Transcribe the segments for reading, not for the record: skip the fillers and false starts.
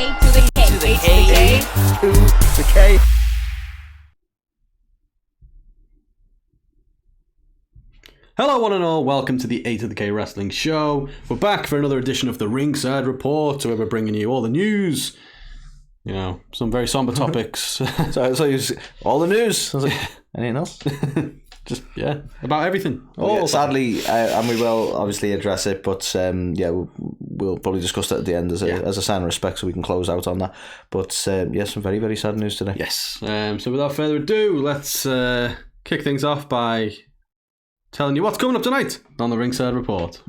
A to the K. To the K. To the K. Hello one and all, welcome to the A to the K Wrestling Show. We're back for another edition of the Ringside Report, where we're bringing you all the news. You know, some very somber topics. So you all the news. I was like, anything else? Just, yeah, about everything. Yeah, sadly, and we will obviously address it, but we'll probably discuss that at the end as a sign of respect, so we can close out on that. But some very, very sad news today. Yes. So without further ado, let's kick things off by telling you what's coming up tonight on the Ringside Report.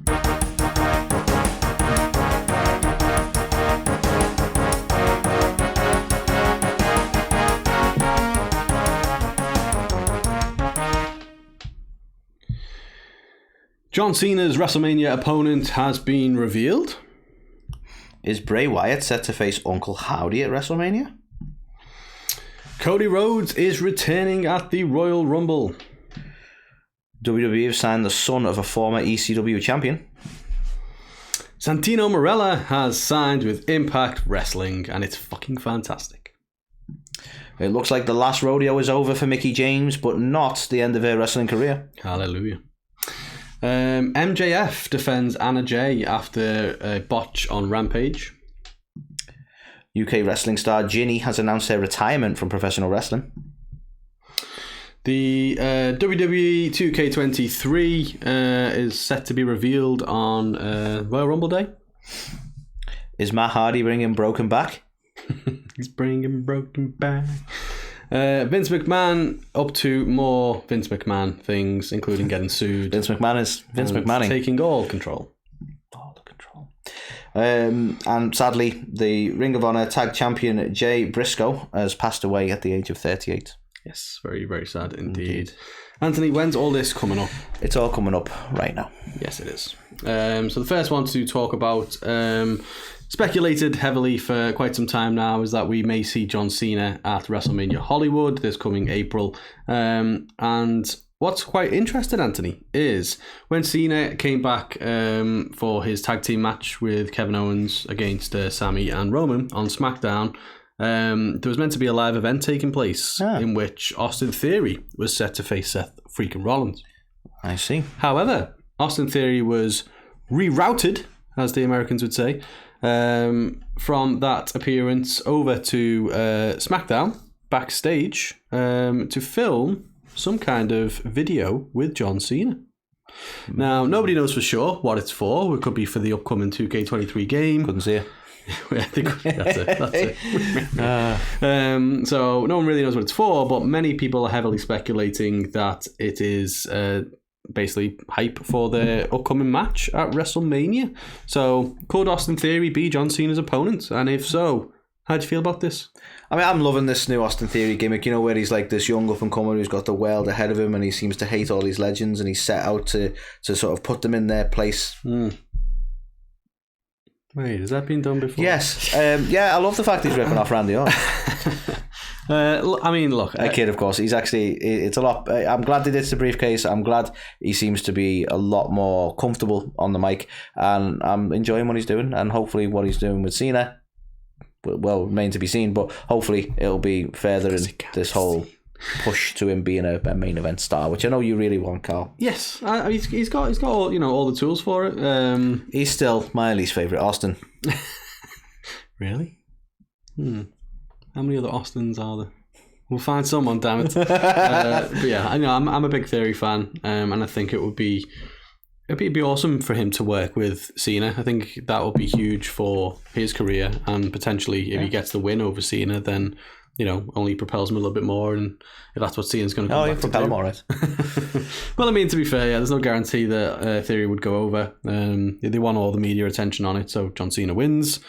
John Cena's WrestleMania opponent has been revealed. Is Bray Wyatt set to face Uncle Howdy at WrestleMania? Cody Rhodes is returning at the Royal Rumble. WWE have signed the son of a former ECW champion. Santino Marella has signed with Impact Wrestling, and it's fucking fantastic. It looks like the last rodeo is over for Mickie James, but not the end of her wrestling career. Hallelujah. MJF defends Anna Jay after a botch on Rampage. UK wrestling star Jinny has announced her retirement from professional wrestling. The WWE 2K23 is set to be revealed on Royal Rumble Day. Is Matt Hardy bringing Broken back? He's bringing Broken back. Vince McMahon up to more Vince McMahon things, including getting sued. Vince McMahon is Vince McMahon. Taking all control. All the control. And sadly, the Ring of Honor Tag Champion Jay Briscoe has passed away at the age of 38. Yes, very, very sad indeed. Anthony, when's all this coming up? It's all coming up right now. Yes, it is. So the first one to talk about, speculated heavily for quite some time now, is that we may see John Cena at WrestleMania Hollywood this coming April. And what's quite interesting, Anthony, is when Cena came back for his tag team match with Kevin Owens against Sami and Roman on SmackDown, there was meant to be a live event taking place in which Austin Theory was set to face Seth freaking Rollins. I see. However, Austin Theory was rerouted, as the Americans would say, from that appearance over to SmackDown backstage to film some kind of video with John Cena. Now, nobody knows for sure what it's for. It could be for the upcoming 2K23 game. Couldn't see it. I think that's it. So no one really knows what it's for, but many people are heavily speculating that it is basically hype for their upcoming match at WrestleMania. So could Austin Theory be John Cena's opponent? And if so, how do you feel about this? I mean, I'm loving this new Austin Theory gimmick, you know, where he's like this young up-and-comer who's got the world ahead of him, and he seems to hate all these legends, and he's set out to sort of put them in their place. Wait, has that been done before? Yes. I love the fact he's ripping off Randy Orton. I mean, look, a kid, of course. He's actually, it's a lot. I'm glad they did the briefcase. I'm glad he seems to be a lot more comfortable on the mic, and I'm enjoying what he's doing, and hopefully what he's doing with Cena, well, remain to be seen, but hopefully it'll be further in this whole push to him being a main event star, which I know you really want, Carl. Yes, he's got all, all the tools for it. He's still my least favourite Austin. Really? How many other Austins are there? We'll find someone, damn it. But yeah, I know I'm a big Theory fan, and I think it'd be awesome for him to work with Cena. I think that would be huge for his career, and potentially if he gets the win over Cena, then only propels him a little bit more, and if that's what Cena's going to come back to propel do. him all right. Well, I mean, to be fair, there's no guarantee that Theory would go over. They want all the media attention on it, so John Cena wins.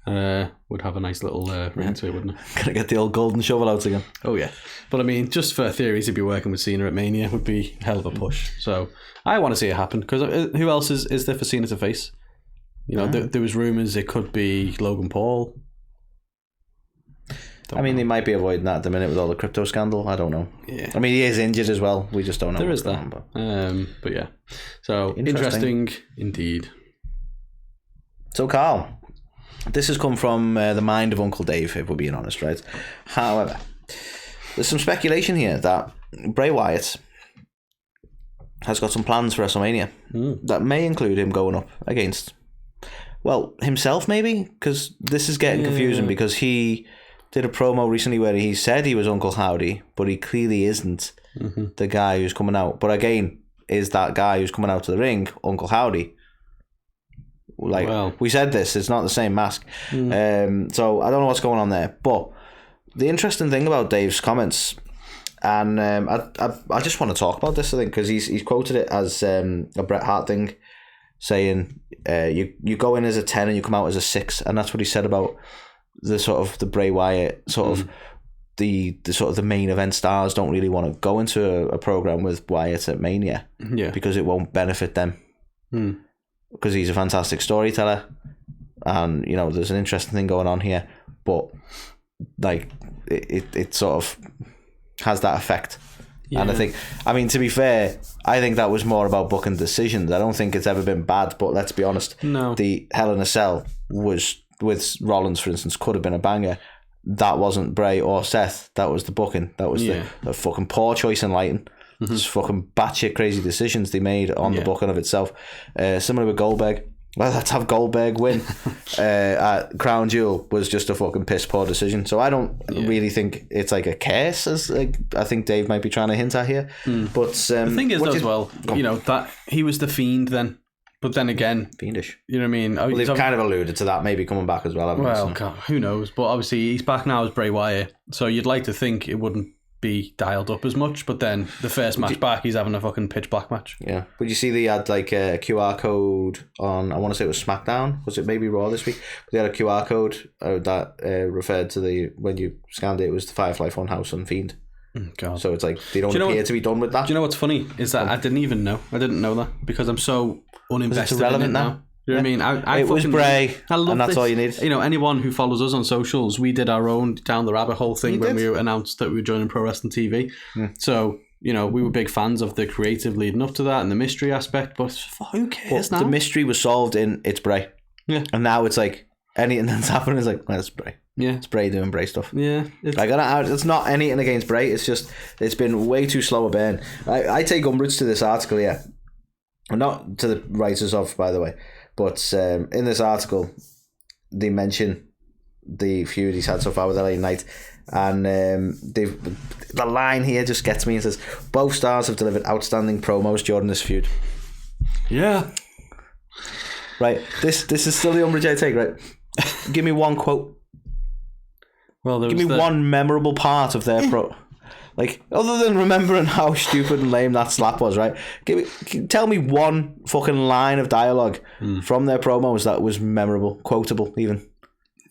Would have a nice little ring to it, wouldn't it? Gonna get the old golden shovel out again. Oh yeah, but I mean, just for Theory to be working with Cena at Mania would be a hell of a push. So I want to see it happen, because who else is there for Cena to face? There was rumours it could be Logan Paul. They might be avoiding that at the minute with all the crypto scandal. I don't know. Yeah. I mean, he is injured as well. We just don't know. There is that. But yeah. So interesting indeed. So, Carl, this has come from the mind of Uncle Dave, if we're being honest, right? However, there's some speculation here that Bray Wyatt has got some plans for WrestleMania that may include him going up against, well, himself maybe, because this is getting confusing because he did a promo recently where he said he was Uncle Howdy, but he clearly isn't the guy who's coming out. But again, is that guy who's coming out to the ring Uncle Howdy? Like, we said this, it's not the same mask. So I don't know what's going on there. But the interesting thing about Dave's comments, and I just want to talk about this, I think, because he's quoted it as a Bret Hart thing, saying you go in as a 10 and you come out as a 6, and that's what he said about the sort of the Bray Wyatt sort of the sort of the main event stars don't really want to go into a program with Wyatt at Mania because it won't benefit them because he's a fantastic storyteller, and you know there's an interesting thing going on here, but like it sort of has that effect. And I think, I mean, to be fair, I think that was more about booking decisions. I don't think it's ever been bad, but let's be honest, the Hell in a Cell was, with Rollins, for instance, could have been a banger. That wasn't Bray or Seth. That was the booking. That was the fucking poor choice in lighting. Just fucking batshit crazy decisions they made on the booking of itself. Similar with Goldberg. Well, let's have Goldberg win at Crown Jewel was just a fucking piss poor decision. So I don't really think it's like a curse, as like I think Dave might be trying to hint at here. But the thing is, as well, you know, that he was the Fiend then. But then again, fiendish. You know what I mean? Well, they've kind of alluded to that maybe coming back as well. Well, God, who knows? But obviously, he's back now as Bray Wyatt, so you'd like to think it wouldn't be dialed up as much. But then the first match back, he's having a fucking pitch black match. Yeah. But you see, they had like a QR code on. I want to say it was SmackDown. Was it maybe Raw this week? But they had a QR code that referred to when you scanned it, it was the Firefly Funhouse and Fiend. God. So it's like they don't appear to be done with that. Do you know what's funny is that I didn't even know. I didn't know that because I'm so uninvested in it now. You know what I mean? It was Bray, and that's all you need. You know, anyone who follows us on socials, we did our own Down the Rabbit Hole thing when we announced that we were joining Pro Wrestling TV. So, you know, we were big fans of the creative leading up to that and the mystery aspect, but who cares now? The mystery was solved in it's Bray. Yeah. And now it's like anything that's happening is like, well, it's Bray. Yeah. It's Bray doing Bray stuff. Yeah. It's not anything against Bray, it's just, it's been way too slow a burn. I take umbrage to this article here. Not to the writers of, by the way, but in this article, they mention the feud he's had so far with LA Knight, and the line here just gets me. It says, both stars have delivered outstanding promos during this feud. Yeah. Right, this is still the umbrage I take, right? Give me one quote. Well, give me one memorable part of their pro. Like, other than remembering how stupid and lame that slap was, right? Tell me one fucking line of dialogue from their promos that was memorable, quotable even.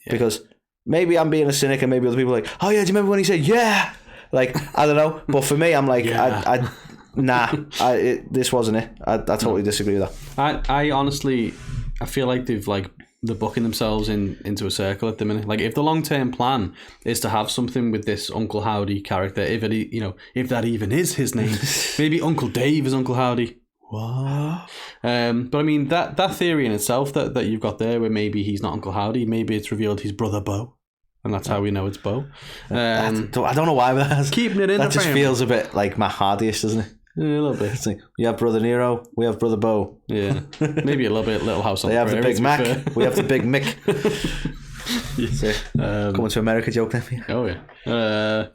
Yeah. Because maybe I'm being a cynic and maybe other people are like, oh yeah, do you remember when he said, yeah? Like, I don't know. But for me, I'm like, this wasn't it. I totally disagree with that. I honestly, I feel like they're booking themselves into a circle at the minute. Like, if the long-term plan is to have something with this Uncle Howdy character, if that even is his name, maybe Uncle Dave is Uncle Howdy. What? But I mean, that theory in itself that you've got there, where maybe he's not Uncle Howdy, maybe it's revealed he's Brother Bo, and that's how we know it's Bo. I don't know why, but keeping it in that just feels a bit like Matt Hardy-ish, doesn't it? Yeah, a little bit. Like, we have Brother Nero, we have Brother Bo. Yeah, maybe a little bit Little House on the Prairie. They have the Big Mac, we have the Big Mick. Coming to America joke then. Oh yeah.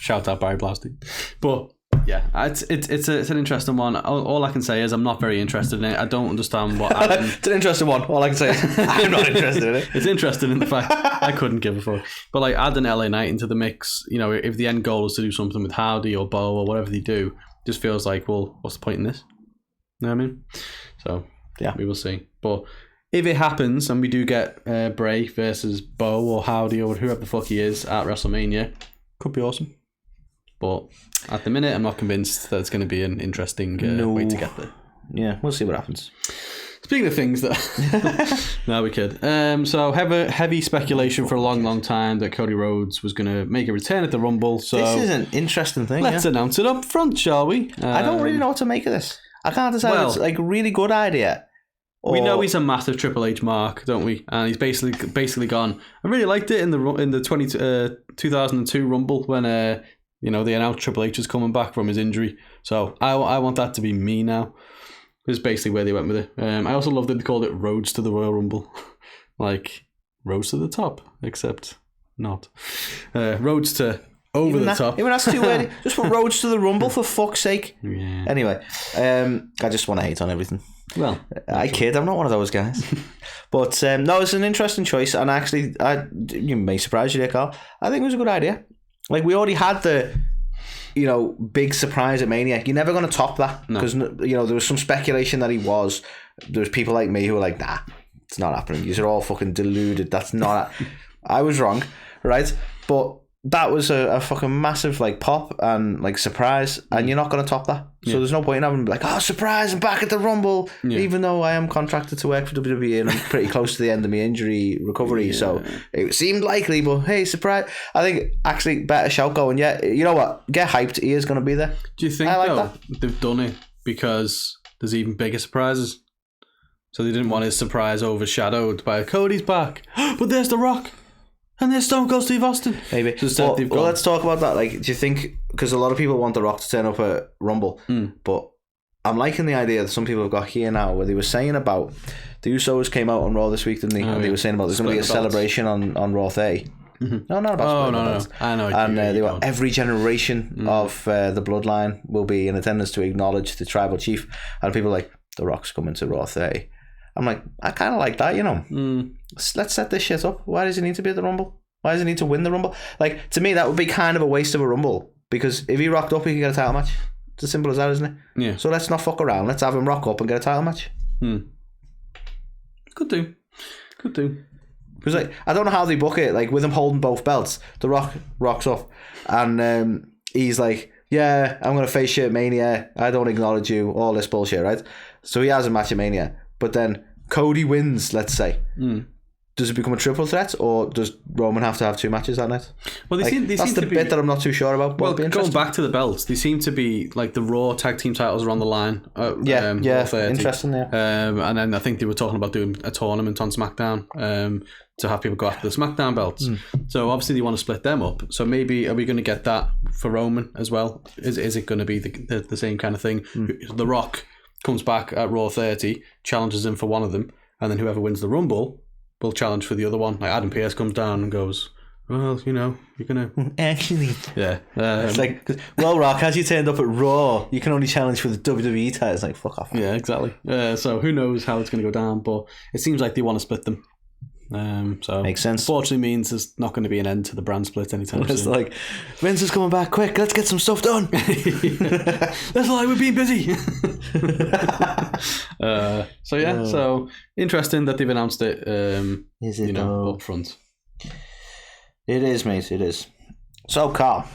Shout out Barry Blasty. But yeah, it's an interesting one. All I can say is I'm not very interested in it. I don't understand what happened. It's an interesting one. All I can say is I'm not interested in it. It's interesting in the fact I couldn't give a fuck. But like adding LA Knight into the mix, you know, if the end goal is to do something with Howdy or Bo or whatever they do, just feels like, well, what's the point in this? You know what I mean? So yeah, we will see. But if it happens and we do get Bray versus Bo or Howdy or whoever the fuck he is at WrestleMania, could be awesome. But at the minute, I'm not convinced that it's going to be an interesting way to get there. Yeah, we'll see what happens. Speaking of things that... No, we could. So heavy speculation for a long, long time that Cody Rhodes was going to make a return at the Rumble. So this is an interesting thing. Let's announce it up front, shall we? I don't really know what to make of this. I can't decide. It's like a really good idea. We know he's a massive Triple H mark, don't we? And he's basically gone. I really liked it in the 2002 Rumble when they announced Triple H was coming back from his injury. So I want that to be me now. Is basically where they went with it. I also loved that they called it Roads to the Royal Rumble, like Roads to the top, except not Roads to over the top. Even that's too weird. Just put Roads to the Rumble for fuck's sake. Yeah. Anyway, I just want to hate on everything. Well, I kid. I'm not one of those guys. But no, it's an interesting choice, and actually, you may surprise you there, Carl. I think it was a good idea. Like, we already had the big surprise at Mania. You're never going to top that because there was some speculation that he was. There was people like me who were like, nah, it's not happening. You're all fucking deluded. That's not. I was wrong, right? But that was a fucking massive pop and surprise, and you're not going to top that. So there's no point in having surprise, I'm back at the Rumble, even though I am contracted to work for WWE and I'm pretty close to the end of my injury recovery. So it seemed likely, but hey, surprise. I think actually better shout going, you know what? Get hyped. He is going to be there. Do you think they've done it because there's even bigger surprises? So they didn't want his surprise overshadowed by Cody's back, but there's The Rock. And there's Stone Cold Steve Austin. Maybe. Well, let's talk about that. Do you think, because a lot of people want The Rock to turn up at Rumble, but I'm liking the idea that some people have got here now where they were saying about, the Usos came out on Raw this week, didn't they? And they were saying about there's going to be a celebration on Raw 30. No, not about no. I know. And they were every generation of the bloodline will be in attendance to acknowledge the tribal chief. And people are like, The Rock's coming to Raw 30. I'm like, I kind of like that, Let's set this shit up. Why does he need to be at the Rumble? Why does he need to win the Rumble? To me, that would be kind of a waste of a Rumble, because if he rocked up, he could get a title match. It's as simple as that, isn't it? Yeah. So let's not fuck around. Let's have him rock up and get a title match. Could do. Because I don't know how they book it. With him holding both belts, The Rock rocks up, and he's like, yeah, I'm going to face you at Mania. I don't acknowledge you. All this bullshit, right? So he has a match at Mania. But then Cody wins, let's say. Does it become a triple threat, or does Roman have to have two matches that night? Well, they seem that's to the be, bit that I'm not too sure about. Well, going back to the belts, they seem to be the Raw tag team titles are on the line. Interesting. And then I think they were talking about doing a tournament on SmackDown to have people go after the SmackDown belts. So obviously they want to split them up. So maybe are we going to get that for Roman as well? Is it going to be the same kind of thing? The Rock comes back at Raw 30, challenges him for one of them, and then whoever wins the Rumble will challenge for the other one. Adam Pearce comes down and goes, well, you're gonna actually, yeah. It's well, Rock, has you turned up at Raw? You can only challenge for the WWE title. It's fuck off. Yeah, exactly. So who knows how it's gonna go down? But it seems like they want to split them. So makes sense. Unfortunately, means there's not going to be an end to the brand split anytime soon. It's Vince is coming back quick. Let's get some stuff done. That's why we're being busy. So interesting that they've announced it. Is it up front? It is, mate. It is. So, Carl.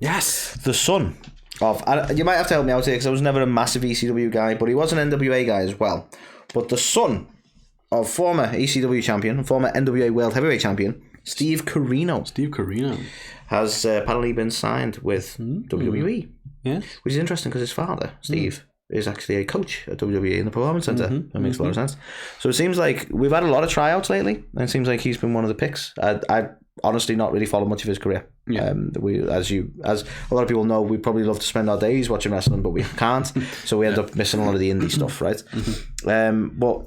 Yes, the son of. You might have to help me out here because I was never a massive ECW guy, but he was an NWA guy as well. But the son of former ECW champion, former NWA World Heavyweight Champion, Steve Corino. Has apparently been signed with WWE. Yes. Which is interesting because his father, Steve, is actually a coach at WWE in the Performance Center. That makes a lot of sense. So it seems like we've had a lot of tryouts lately, and it seems like he's been one of the picks. I honestly not really followed much of his career. Yeah. As a lot of people know, we probably love to spend our days watching wrestling, but we can't. So we end up missing a lot of the indie stuff, right? But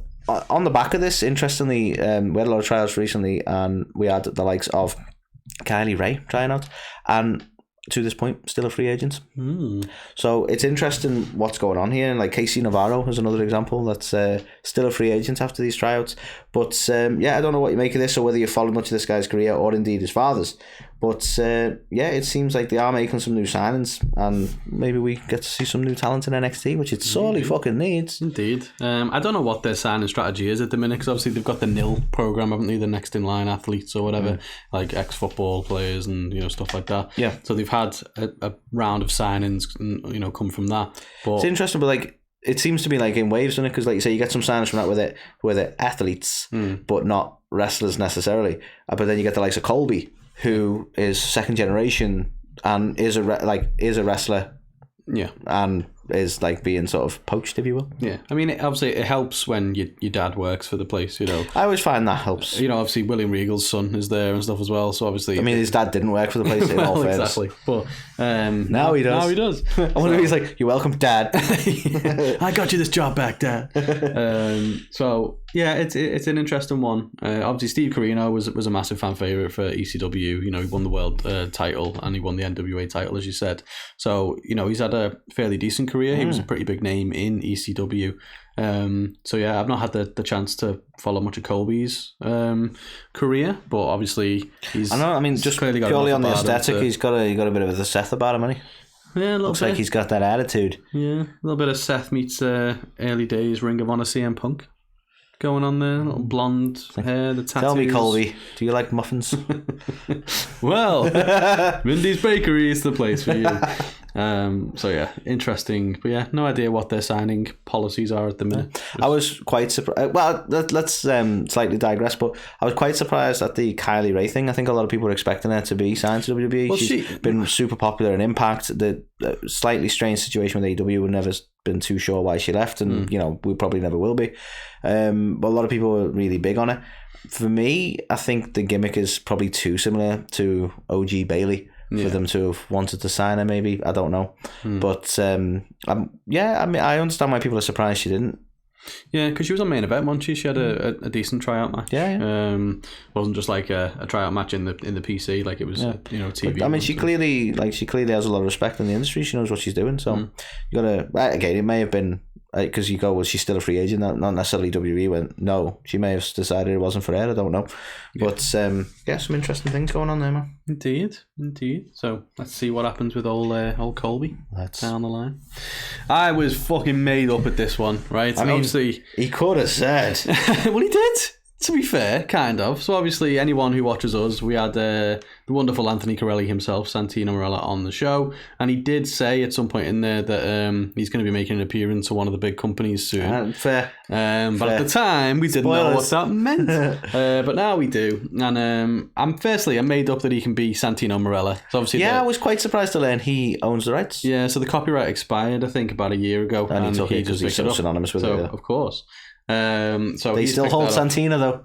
on the back of this, interestingly, we had a lot of tryouts recently, and we had the likes of Kylie Ray trying out, and to this point, still a free agent. So it's interesting what's going on here. And Casey Navarro is another example that's still a free agent after these tryouts. But I don't know what you make of this or whether you follow much of this guy's career or indeed his father's. But it seems like they are making some new signings, and maybe we get to see some new talent in NXT, which it sorely fucking needs. Indeed. I don't know what their signing strategy is at the minute, because obviously they've got the NIL program, haven't they? The next in line athletes or whatever, like ex-football players and stuff like that. Yeah. So they've had a round of signings, come from that. But it's interesting, but it seems to be in waves, doesn't it? Because you say, you get some signings from that where they're athletes, but not wrestlers necessarily. But then you get the likes of Colby, who is second generation and is a wrestler, yeah, and is like being sort of poached, if you will. Yeah, I mean, obviously it helps when your dad works for the place, I always find that helps. Obviously William Regal's son is there and stuff as well, so obviously... I mean, his dad didn't work for the place, in all fairness. Exactly, but... now he does. Now he does. I wonder if he's like, you're welcome, Dad. I got you this job back, Dad. So, yeah, it's an interesting one. Obviously, Steve Corino was a massive fan favourite for ECW. He won the world title and he won the NWA title, as you said. So, he's had a fairly decent career. He was a pretty big name in ECW. So yeah, I've not had the chance to follow much of Colby's career, but obviously he's... I know, I mean, just clearly got purely on the aesthetic, he's got a bit of the Seth about him, hasn't he? Yeah, a little Looks bit. like he's got that attitude. Yeah, a little bit of Seth meets early days Ring of Honor CM Punk going on there. Little blonde hair, the tattoos. Tell me, Colby, do you like muffins? Well, Mindy's Bakery is the place for you. So yeah, interesting. But yeah, no idea what their signing policies are at the minute. I was quite surprised. Well, let's slightly digress, but I was quite surprised at the Kylie Ray thing. I think a lot of people were expecting her to be signed to WWE. Well, She's been super popular in Impact. The slightly strange situation with AEW, we've never been too sure why she left, and we probably never will be. But a lot of people were really big on it. For me, I think the gimmick is probably too similar to OG Bailey for them to have wanted to sign her, maybe. I don't know. But I mean, I understand why people are surprised she didn't. Yeah, because she was on Main Event, wasn't she? She had a decent tryout match. Yeah. Wasn't just like a tryout match in the PC, like it was TV. But, I mean, she clearly has a lot of respect in the industry. She knows what she's doing. So you gotta, again, it may have been because you go, well, she's still a free agent, not necessarily WWE went, no, she may have decided it wasn't for her, I don't know. But some interesting things going on there, man. Indeed. So let's see what happens with old Colby down the line. I was fucking made up at this one, right? I mean, obviously he could have said. Well, he did. To be fair, kind of. So obviously, anyone who watches us, we had the wonderful Anthony Corelli himself, Santino Marella, on the show, and he did say at some point in there that he's going to be making an appearance to one of the big companies soon. Fair. But at the time, we didn't know what that meant. But now we do. And I'm made up that he can be Santino Marella. So obviously, I was quite surprised to learn he owns the rights. Yeah, so the copyright expired, I think, about a year ago, and he took it because he's so synonymous with it. Yeah. Of course. So they still hold Santino though.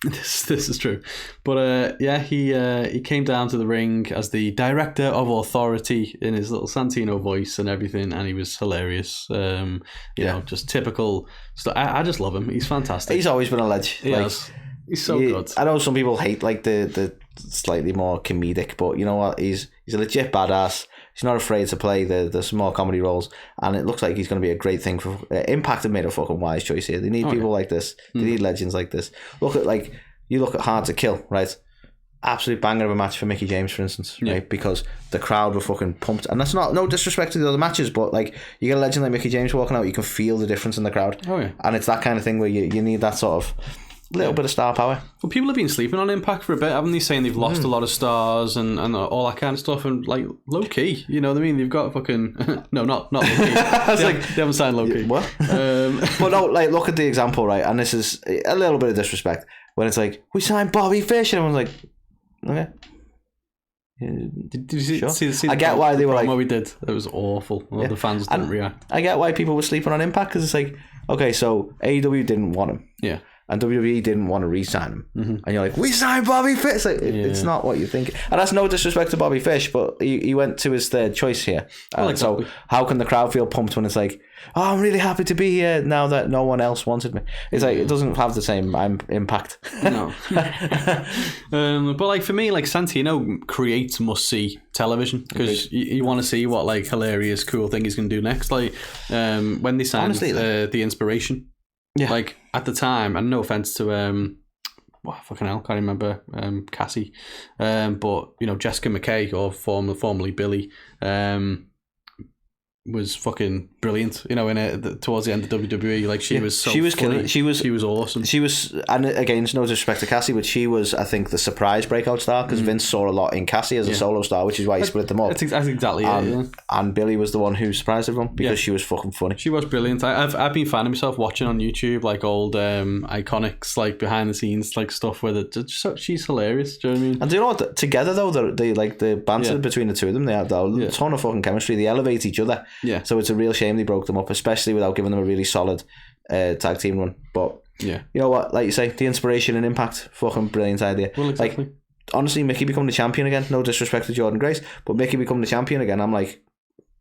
This is true, but he came down to the ring as the director of authority in his little Santino voice and everything, and he was hilarious. Just typical stuff. I just love him. He's fantastic. He's always been a legend. He's so good. I know some people hate like the slightly more comedic, but you know what? He's a legit badass. He's not afraid to play the small comedy roles, and it looks like he's going to be a great thing for Impact. Have made a fucking wise choice here. They need people like this. They need legends like this. Look at Hard to Kill, right? Absolute banger of a match for Mickie James, for instance, right? Because the crowd were fucking pumped, and that's no disrespect to the other matches, but like you get a legend like Mickie James walking out, you can feel the difference in the crowd. Oh yeah, and it's that kind of thing where you need that sort of little bit of star power. Well, people have been sleeping on Impact for a bit, haven't they? Saying they've lost a lot of stars and all that kind of stuff, and like low key, you know what I mean? They've got fucking no, not low key. They haven't signed low key. What? But no, like look at the example, right? And this is a little bit of disrespect when it's like we signed Bobby Fish, and everyone's like, okay. Did you see I get why they were like, what we did. It was awful. Well, the fans didn't react. I get why people were sleeping on Impact because it's like, okay, so AEW didn't want him. Yeah. And WWE didn't want to re-sign him. And you're like, we signed Bobby Fish. Like, it's not what you think. And that's no disrespect to Bobby Fish, but he went to his third choice here. So how can the crowd feel pumped when it's like, oh, I'm really happy to be here now that no one else wanted me? It's like, it doesn't have the same impact. No. But like for me, like Santino creates must-see television because you want to see what like hilarious, cool thing he's going to do next. Like when they signed the Inspiration. Yeah. Like at the time, and no offense to fucking hell, can't remember Cassie, but you know Jessica McKay or formerly Billy, was fucking brilliant. You know, in it towards the end of WWE, like she was so funny. She was awesome. She was, and again, no disrespect to Cassie, but she was, I think, the surprise breakout star because Vince saw a lot in Cassie as a solo star, which is why he split them up. That's exactly it. And Billy was the one who surprised everyone because she was fucking funny. She was brilliant. I've been finding myself watching on YouTube like old iconics, like behind the scenes like stuff where she's hilarious. Do you know what I mean? And do you know what? Together though, they like the banter between the two of them. They have a ton of fucking chemistry. They elevate each other. Yeah. So it's a real shame shame they broke them up, especially without giving them a really solid tag team run. But yeah, you know what? Like you say, the inspiration and impact, fucking brilliant idea. Well, exactly. Like, honestly, Mickie becoming the champion again. No disrespect to Jordan Grace, but Mickie becoming the champion again. I'm like,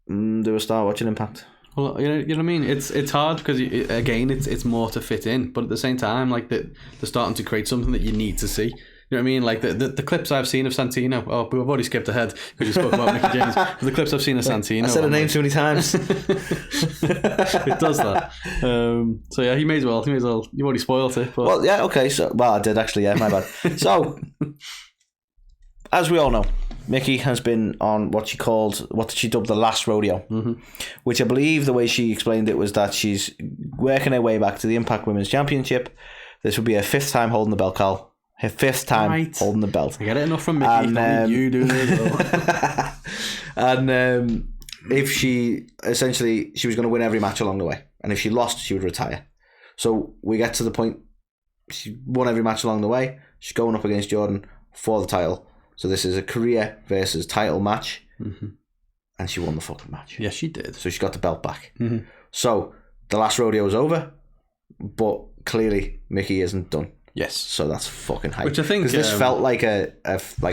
do a start watching Impact. Well, you know what I mean. It's hard because again, it's more to fit in, but at the same time, like they're starting to create something that you need to see. You know what I mean? Like the clips I've seen of Santino. Oh, we've already skipped ahead because you spoke about Mickie James. But the clips I've seen of Santino. I said the name too many times. It does that. So yeah, he may as well. You've already spoiled it. But... Well, yeah, okay. So, I did actually. Yeah, my bad. So, as we all know, Mickie has been on what she dubbed the last rodeo, which I believe the way she explained it was that she's working her way back to the Impact Women's Championship. This would be her 5th time holding the belt, Carl. Her 5th time holding the belt. I get it enough from Mickie. And you do it. And if she was going to win every match along the way, and if she lost, she would retire. So we get to the point. She won every match along the way. She's going up against Jordan for the title. So this is a career versus title match, and she won the fucking match. Yes, she did. So she got the belt back. So the last rodeo is over, but clearly Mickie isn't done. Yes. So that's fucking hype. Which I think... Because this felt like a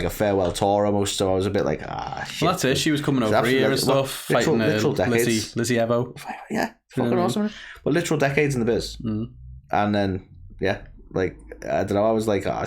farewell tour almost, so I was a bit like, shit. Well, that's it. She was coming over here and stuff, fighting literal decades. Lizzie Evo. Yeah, fucking awesome. But literal decades in the biz. And then, yeah, like, I don't know, I was like, I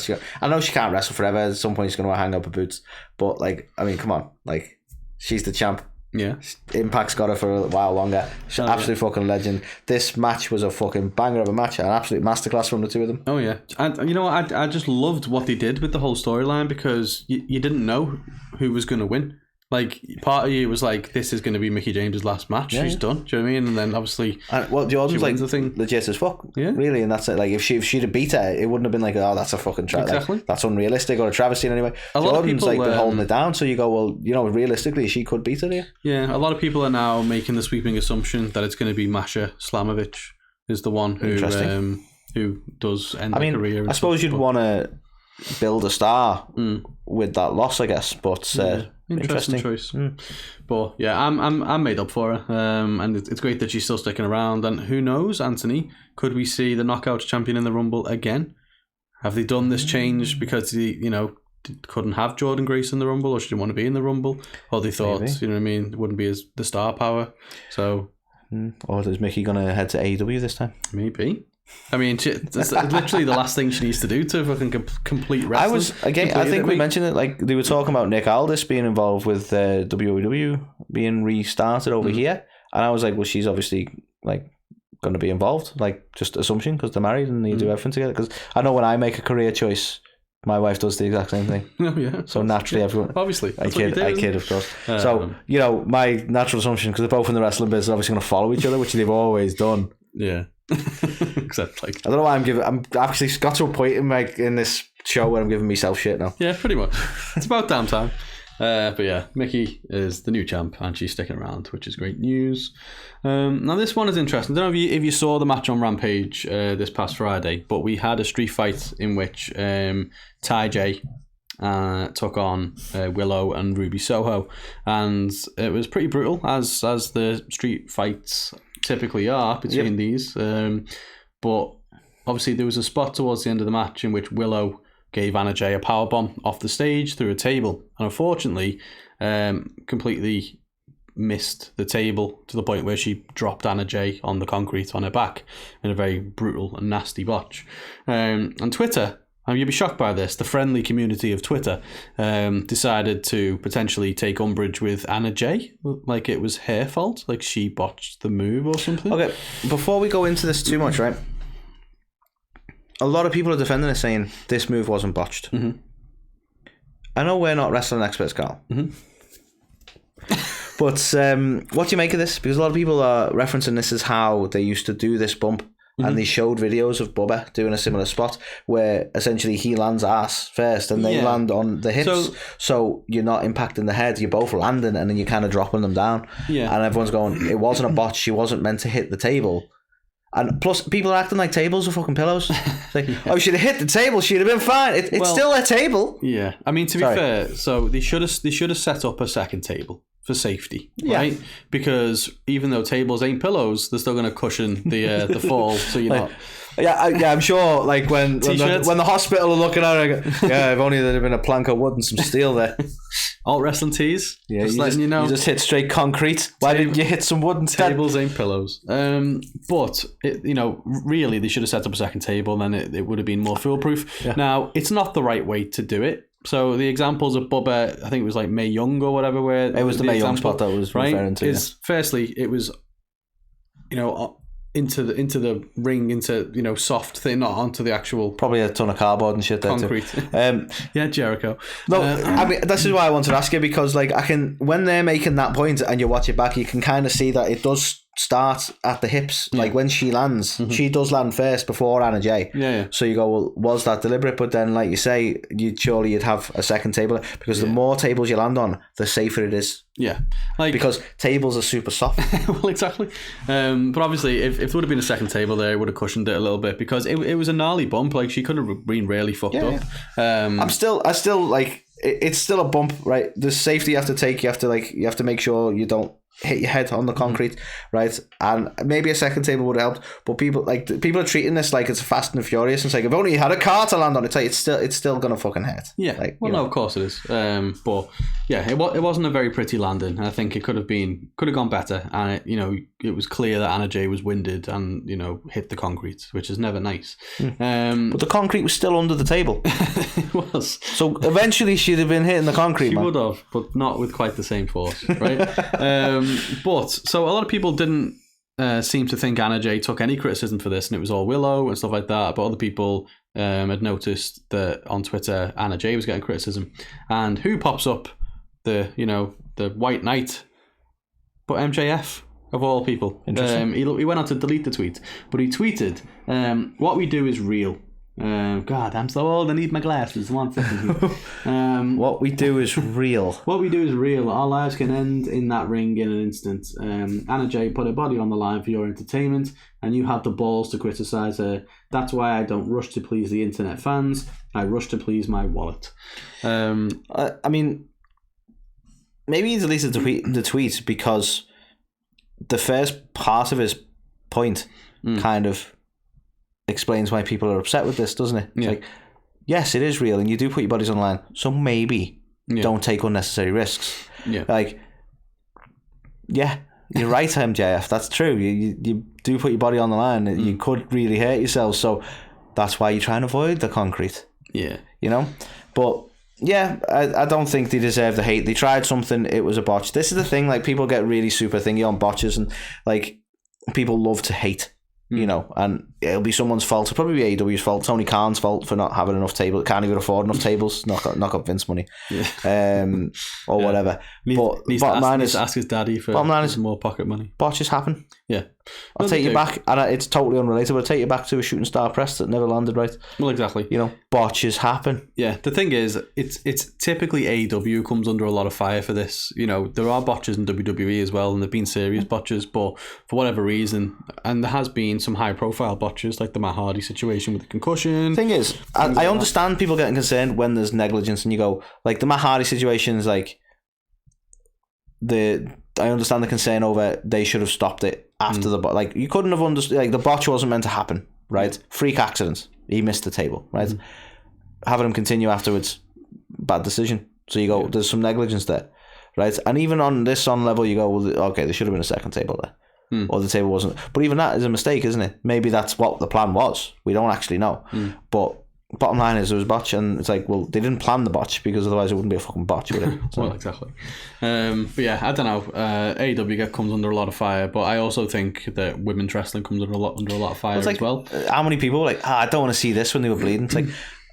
know she can't wrestle forever. At some point she's going to hang up her boots. But, like, I mean, come on. Like, she's the champ. Yeah. Impact's got her for a while longer. She's an absolute fucking legend. This match was a fucking banger of a match. An absolute masterclass from the two of them. Oh, yeah. And you know what? I just loved what they did with the whole storyline because you didn't know who was going to win. Like, part of you was like, this is going to be Mickie James' last match. She's done. Do you know what I mean? And then obviously, Jordan's like the thing legit as fuck. Yeah, really. And that's it. Like, if she'd have beat her, it wouldn't have been like, oh, that's a fucking exactly. Like, that's unrealistic or a travesty in any way. Jordan's like been holding it down. So you go, well, you know, realistically, she could beat her. Yeah, a lot of people are now making the sweeping assumption that it's going to be Masha Slamovich is the one who does end the career. I suppose you'd want to build a star with that loss, I guess, but interesting choice. But yeah, I'm made up for her, and it's great that she's still sticking around. And who knows, Anthony, could we see the Knockouts champion in the Rumble again? Have they done this change because they couldn't have Jordan Grace in the Rumble, or she didn't want to be in the Rumble, or they thought you know what I mean, it wouldn't be as the star power? So, or is Mickie gonna head to AEW this time? Maybe. I mean, it's literally the last thing she needs to do to fucking complete wrestling. I think we mentioned it, like, they were talking about Nick Aldis being involved with WWE being restarted over here. And I was like, well, she's obviously, like, going to be involved. Like, just assumption, because they're married and they do everything together. Because I know when I make a career choice, my wife does the exact same thing. Oh, yeah. So naturally, everyone... Obviously. I kid, of course. So, you know, my natural assumption, because they're both in the wrestling business, obviously going to follow each other, which they've always done. Yeah. Except, like, I don't know why I'm actually got to a point in this show where I'm giving myself shit now. Yeah, pretty much. It's about damn time. But yeah, Mickie is the new champ and she's sticking around, which is great news. Now this one is interesting. I don't know if you saw the match on Rampage this past Friday, but we had a street fight in which Ty J took on Willow and Ruby Soho, and it was pretty brutal, as the street fights typically are between these. But obviously there was a spot towards the end of the match in which Willow gave Anna Jay a powerbomb off the stage through a table, and unfortunately completely missed the table to the point where she dropped Anna Jay on the concrete on her back in a very brutal and nasty botch. And Twitter, you'd be shocked by this, the friendly community of Twitter decided to potentially take umbrage with Anna Jay, like it was her fault, like she botched the move or something. Okay, before we go into this too much, right? A lot of people are defending it, saying this move wasn't botched. Mm-hmm. I know we're not wrestling experts, Carl. Mm-hmm. But what do you make of this? Because a lot of people are referencing this as how they used to do this bump. Mm-hmm. And they showed videos of Bubba doing a similar spot where essentially he lands ass first and they land on the hips. So you're not impacting the head, you're both landing and then you're kind of dropping them down. Yeah. And everyone's going, it wasn't a botch, she wasn't meant to hit the table. And plus, people are acting like tables are fucking pillows. Like, oh, she'd have hit the table. She'd have been fine. It's still a table. Yeah, I mean, to be fair, so they should have set up a second table. for safety, right? Because even though tables ain't pillows, they're still going to cushion the fall, so you're not. Yeah, I'm sure. Like when the hospital are looking at it, I go, yeah, if only there'd have been a plank of wood and some steel there. Alt wrestling tees. Yeah, you just hit straight concrete. Why didn't you hit some wood instead? Tables ain't pillows. But really, they should have set up a second table, and then it would have been more foolproof. Yeah. Now, it's not the right way to do it. So the examples of Bubba, I think it was like Mae Young or whatever, where it was the Mae Young spot that was referring to. Firstly, it was, into the ring, into soft thing, not onto the actual, probably a ton of cardboard and shit there concrete. Yeah, Jericho. No, I mean, this is why I wanted to ask you, because like when they're making that point and you watch it back, you can kind of see that it does start at the hips. Like when she lands, she does land first before Anna Jay. Yeah. So you go, well, was that deliberate? But then, like you say, you'd have a second table, because the more tables you land on, the safer it is. Yeah, because tables are super soft. Well, exactly. But obviously, if there would have been a second table there, it would have cushioned it a little bit, because it was a gnarly bump. Like, she could have been really fucked up. I still like, it's still a bump, right? The safety you have to take. You have to make sure you don't hit your head on the concrete, right? And maybe a second table would have helped, but people are treating this like it's Fast and Furious. It's like, if only you had a car to land on, it's still gonna fucking hurt. Yeah, like, well, no, of course it is. But yeah, it wasn't a very pretty landing. I think it could have gone better, and it was clear that Anna Jay was winded and hit the concrete, which is never nice. But the concrete was still under the table. It was. So eventually she'd have been hitting the concrete. She would have, but not with quite the same force, right? But so a lot of people didn't seem to think Anna Jay took any criticism for this, and it was all Willow and stuff like that. But other people had noticed that on Twitter, Anna Jay was getting criticism, and who pops up? The White Knight, but MJF of all people. He went on to delete the tweet, but he tweeted, "What we do is real." God, I'm so old. I need my glasses. 1 second. What we do is real. What we do is real. Our lives can end in that ring in an instant. Anna Jay put her body on the line for your entertainment, and you have the balls to criticize her. That's why I don't rush to please the internet fans. I rush to please my wallet. I mean, maybe he deleted the tweet because the first part of his point kind of explains why people are upset with this, doesn't it? It's like, yes, it is real, and you do put your bodies on the line, so maybe don't take unnecessary risks. Yeah. Like, yeah, you're right, MJF. That's true. You do put your body on the line. You could really hurt yourself, so that's why you try and avoid the concrete. Yeah. But yeah, I don't think they deserve the hate. They tried something, it was a botch. This is the thing, like, people get really super thingy on botches, and like, people love to hate. And it'll be someone's fault. It'll probably be AEW's fault. Tony Khan's fault for not having enough tables. Can't even afford enough tables. Knock up Vince money, or whatever. Needs to ask his daddy for more pocket money. Botches happen. Yeah, I'll take you back, and it's totally unrelated, but I'll take you back to a shooting star press that never landed right. Well, exactly. Botches happen. Yeah, the thing is, it's typically AEW comes under a lot of fire for this. There are botches in WWE as well, and there've been serious botches, but for whatever reason, and there has been some high profile botches, like the Matt Hardy situation with the concussion. Thing is, I understand people getting concerned when there's negligence, and you go, like, the Matt Hardy situation is like, I understand the concern over they should have stopped it after the botch. Like, you couldn't have understood, like, the botch wasn't meant to happen, right? Freak accident. He missed the table, right? Having him continue afterwards, bad decision. So you go, there's some negligence there, right? And even on this level, you go, well, okay, there should have been a second table there. Or the table wasn't. But even that is a mistake, isn't it? Maybe that's what the plan was. We don't actually know. But bottom line is, there was a botch, and it's like, well, they didn't plan the botch, because otherwise it wouldn't be a fucking botch, would it? So. Well, exactly. But yeah, I don't know. AEW comes under a lot of fire, but I also think that women's wrestling comes under a lot of fire as well. How many people were like, I don't want to see this when they were bleeding? It's like,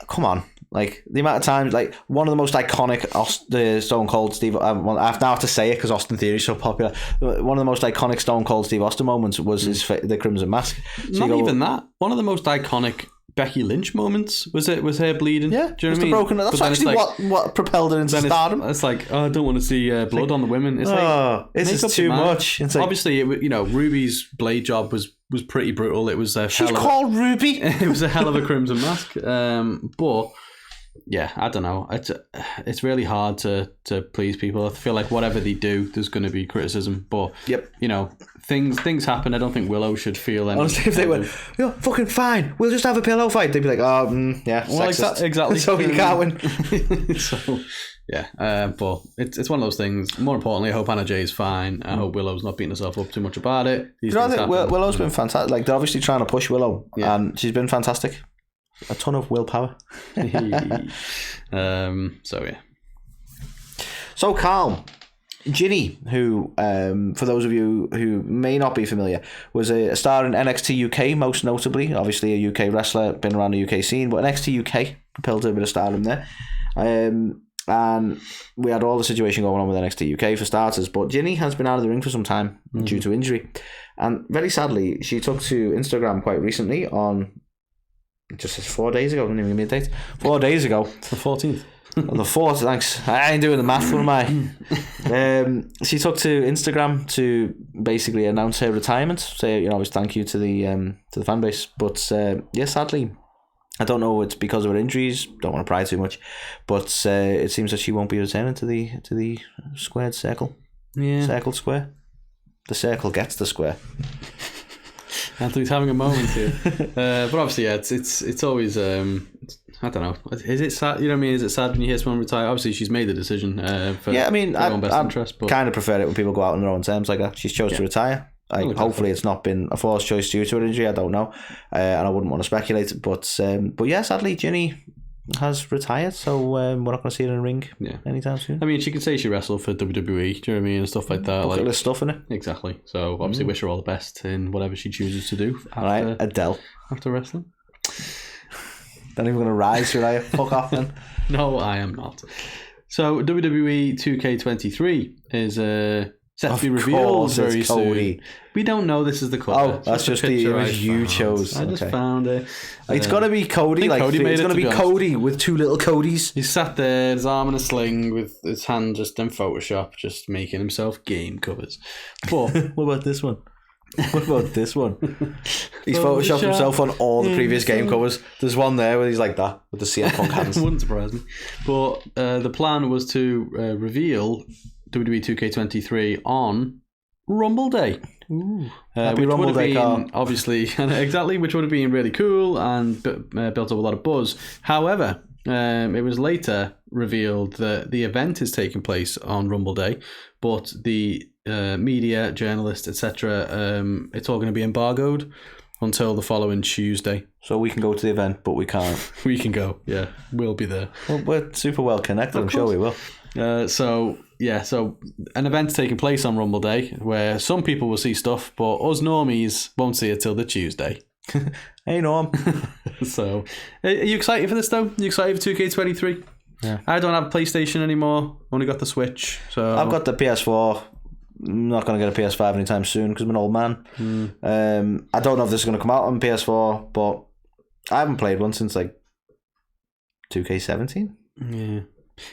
come on. Like, the amount of times, like, one of the most iconic the Stone Cold Steve, I now have to say it because Austin Theory is so popular. One of the most iconic Stone Cold Steve Austin moments was the Crimson Mask. So Not even that. One of the most iconic Becky Lynch moments was her bleeding. Yeah, do you know what I mean? Broken. That's actually what propelled her into stardom. It's like, I don't want to see blood on the women. It's this is too much. It's like, obviously, Ruby's blade job was pretty brutal. It was she's called Ruby. It was a hell of a Crimson Mask. But yeah, I don't know. It's really hard to please people. I feel like whatever they do, there's going to be criticism. But you know, things happen. I don't think Willow should feel any. Honestly, if they went, fucking fine, we'll just have a pillow fight, they'd be like, yeah, well, exactly. So you can't win. So yeah, but it's one of those things. More importantly, I hope Anna Jay is fine. I hope Willow's not beating herself up too much about it. I think Willow's been fantastic. Like, they're obviously trying to push Willow, and she's been fantastic. A ton of willpower. So yeah. So Carl, Jinny, who, for those of you who may not be familiar, was a star in NXT UK, most notably. Obviously a UK wrestler, been around the UK scene, but NXT UK propelled her a bit of stardom there. And we had all the situation going on with NXT UK for starters, but Jinny has been out of the ring for some time due to injury. And very sadly, she took to Instagram quite recently on just 4 days ago, didn't even give me a date. 4 days ago. The 14th. On the 4th, thanks. I ain't doing the math, what am I? She took to Instagram to basically announce her retirement, say, you know, thank you to the fan base. But yeah, sadly, I don't know, it's because of her injuries, don't want to pry too much, but it seems that she won't be returning to the squared circle. Yeah. Circled square. The circle gets the square. Anthony's having a moment here. But obviously, yeah, it's always, I don't know. Is it sad? You know what I mean? Is it sad when you hear someone retire? Obviously, she's made the decision for her own best interest. But kind of prefer it when people go out on their own terms like that. She's chose to retire. Hopefully it's not been a forced choice due to her injury. I don't know, and I wouldn't want to speculate. But yeah, sadly, Jinny has retired, so we're not going to see her in the ring anytime soon. I mean, she can say she wrestled for WWE, do you know what I mean, and stuff like that. Bucket list stuff, innit? Exactly. So obviously, wish her all the best in whatever she chooses to do. Alright, Adele. After wrestling. Not even going to rise, should I? Fuck off, then. No, I am not. So WWE 2K23 is set to be revealed very soon. We don't know this is the cover. Oh, that's just the image you chose. I just found it. It's got to be Cody. Like, Cody it's going to be Cody with two little Codys. He's sat there, his arm in a sling with his hand just in Photoshop, just making himself game covers. But what about this one? What about this one? He's photoshopped himself on all the previous game covers. There's one there where he's like that with the CM Punk hands. Wouldn't surprise me. But the plan was to reveal WWE 2K23 on Rumble Day. Ooh, happy Rumble Day, Carl. Obviously, exactly, which would have been really cool and built up a lot of buzz. However, it was later revealed that the event is taking place on Rumble Day, but the media, journalists, etc., it's all going to be embargoed until the following Tuesday. So we can go to the event, but we can't. We can go, yeah. We'll be there. Well, we're super well connected, I'm sure we will. So an event's taking place on Rumble Day where some people will see stuff, but us normies won't see it till the Tuesday. Hey, Norm. So, are you excited for this, though? Are you excited for 2K23? Yeah. I don't have a PlayStation anymore. Only got the Switch. So I've got the PS4. I'm not going to get a PS5 anytime soon because I'm an old man. I don't know if this is going to come out on PS4, but I haven't played one since like 2K17. Yeah.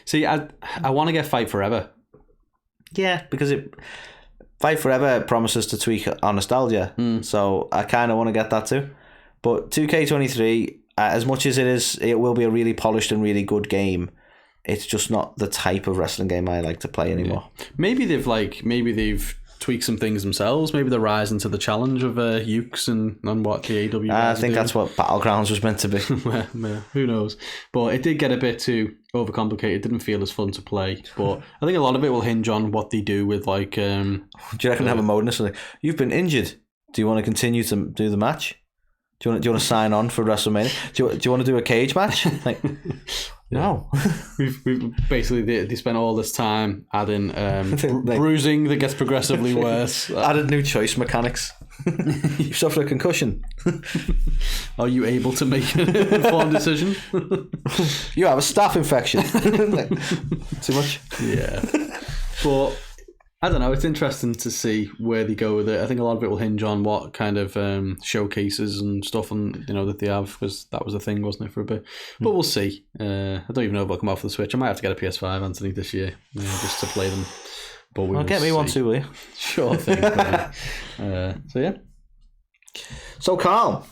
See, I want to get Fight Forever. Yeah, because Fight Forever promises to tweak on nostalgia, so I kind of want to get that too. But 2K23, as much as it will be a really polished and really good game, it's just not the type of wrestling game I like to play anymore. Yeah. Maybe they've tweaked some things themselves. Maybe they're rising to the challenge of Ukes and what the AW. I think that's what Battlegrounds was meant to be. Who knows? But it did get a bit too overcomplicated. It didn't feel as fun to play. But I think a lot of it will hinge on what they do with like. Do you reckon they have a mode in this? Like, you've been injured. Do you want to continue to do the match? Do you want to sign on for WrestleMania? Do you want to do a cage match? Like, no. we've basically they spent all this time adding bruising that gets progressively worse. Added new choice mechanics. You suffered a concussion. Are you able to make an informed decision? You have a staph infection. Too much. Yeah, but I don't know. It's interesting to see where they go with it. I think a lot of it will hinge on what kind of showcases and stuff, and that they have, because that was a thing, wasn't it, for a bit? But we'll see. I don't even know if I'll come out for the Switch. I might have to get a PS5, Anthony, this year, just to play them. But I'll get me one too, will you? Sure thing. So yeah. So Carl,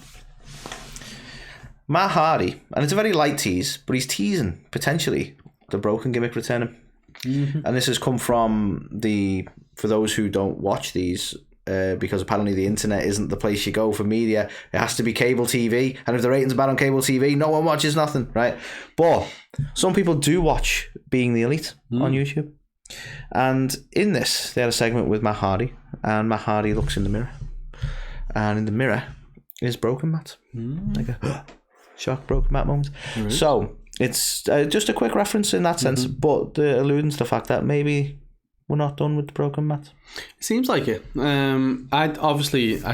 Matt Hardy, and it's a very light tease, but he's teasing potentially the broken gimmick returning. And this has come from for those who don't watch these, because apparently the internet isn't the place you go for media. It has to be cable TV, and if the ratings are bad on cable TV, no one watches nothing, right? But some people do watch Being the Elite on YouTube. And in this, they had a segment with Matt Hardy, and Matt Hardy looks in the mirror, and in the mirror is Broken Matt. Like a shock Broken Matt moment. So it's just a quick reference in that sense, but alluding to the fact that maybe we're not done with the Broken Matt. It seems like it. I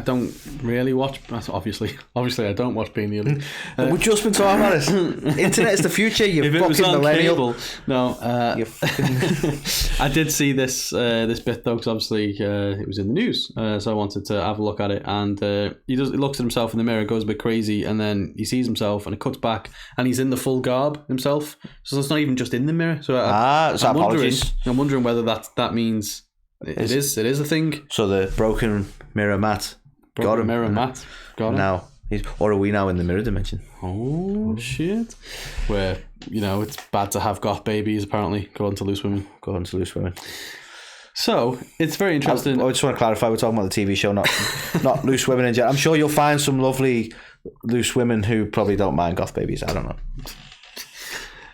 don't really watch. Obviously, I don't watch Being the Elite. We've just been talking about it. Internet is the future. You if fucking it was on millennial. Cable, no. You fucking... I did see this bit though, because obviously it was in the news, so I wanted to have a look at it. And he looks at himself in the mirror, goes a bit crazy, and then he sees himself, and it cuts back, and he's in the full garb himself. So it's not even just in the mirror. So I'm wondering whether that means. It is a thing. So the broken mirror Matt got him. Matt got him. Now or are we now in the mirror dimension? Oh shit! Where it's bad to have goth babies. Apparently, according to loose women. So it's very interesting. I just want to clarify: we're talking about the TV show, not loose women in general. I'm sure you'll find some lovely loose women who probably don't mind goth babies. I don't know.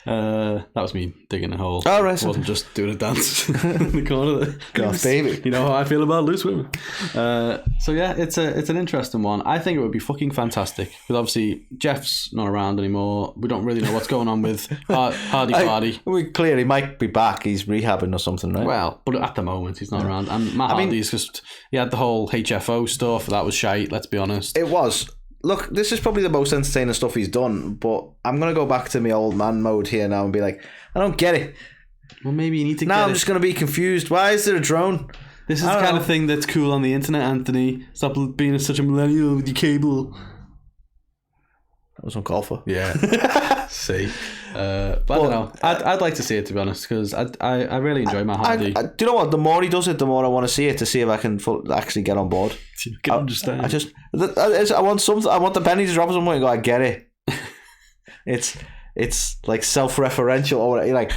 That was me digging a hole. Oh, right. I wasn't just doing a dance in the corner there. God, baby. You know how I feel about loose women. So yeah, it's an interesting one. I think it would be fucking fantastic. Because obviously Jeff's not around anymore. We don't really know what's going on with Hardy. We clearly might be back. He's rehabbing or something, right? Well, but at the moment he's not around. And Matt Hardy's just, he had the whole HFO stuff. That was shite, let's be honest. It was. Look, this is probably the most entertaining stuff he's done, but I'm going to go back to my old man mode here now and be like, I don't get it. Well, maybe you need to now I'm just going to be confused. Why is there a drone? This is the kind of thing that's cool on the internet, Anthony. Stop being such a millennial with your cable. That was uncalled for. Yeah. See. But I don't know. I'd like to see it, to be honest, because I really enjoy Matt Hardy. Do you know what? The more he does it, the more I want to see it, to see if I can actually get on board. You can understand. I want something. I want the penny to drop somewhere and go, I get it. It's like self-referential or whatever. Like,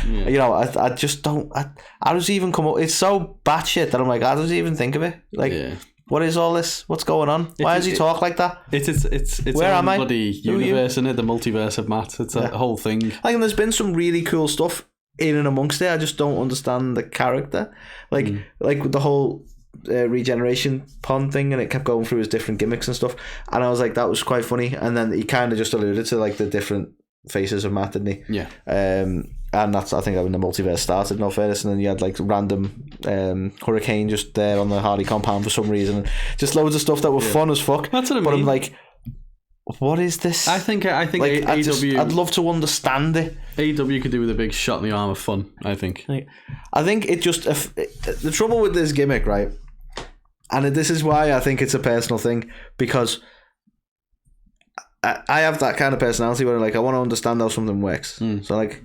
I just don't. I just even come up. It's so batshit that I'm like, I don't even think of it. Like. Yeah. What is all this? What's going on? Why does he talk like that? It's where am I? Bloody universe, isn't it? The multiverse of Matt. It's a whole thing. Like, there's been some really cool stuff in and amongst it. I just don't understand the character. Like the whole regeneration pond thing, and it kept going through his different gimmicks and stuff. And I was like, that was quite funny. And then he kind of just alluded to like the different faces of Matt, didn't he? Yeah. And that's, I think, when the multiverse started, no fairness, and then you had like random hurricane just there on the Hardy compound for some reason, just loads of stuff that were fun as fuck. That's what I mean. But I'm like, what is this? I think like, AEW. I'd love to understand it. AEW could do with a big shot in the arm of fun. I think it just the trouble with this gimmick, right? And this is why I think it's a personal thing, because I have that kind of personality where like I want to understand how something works. So like,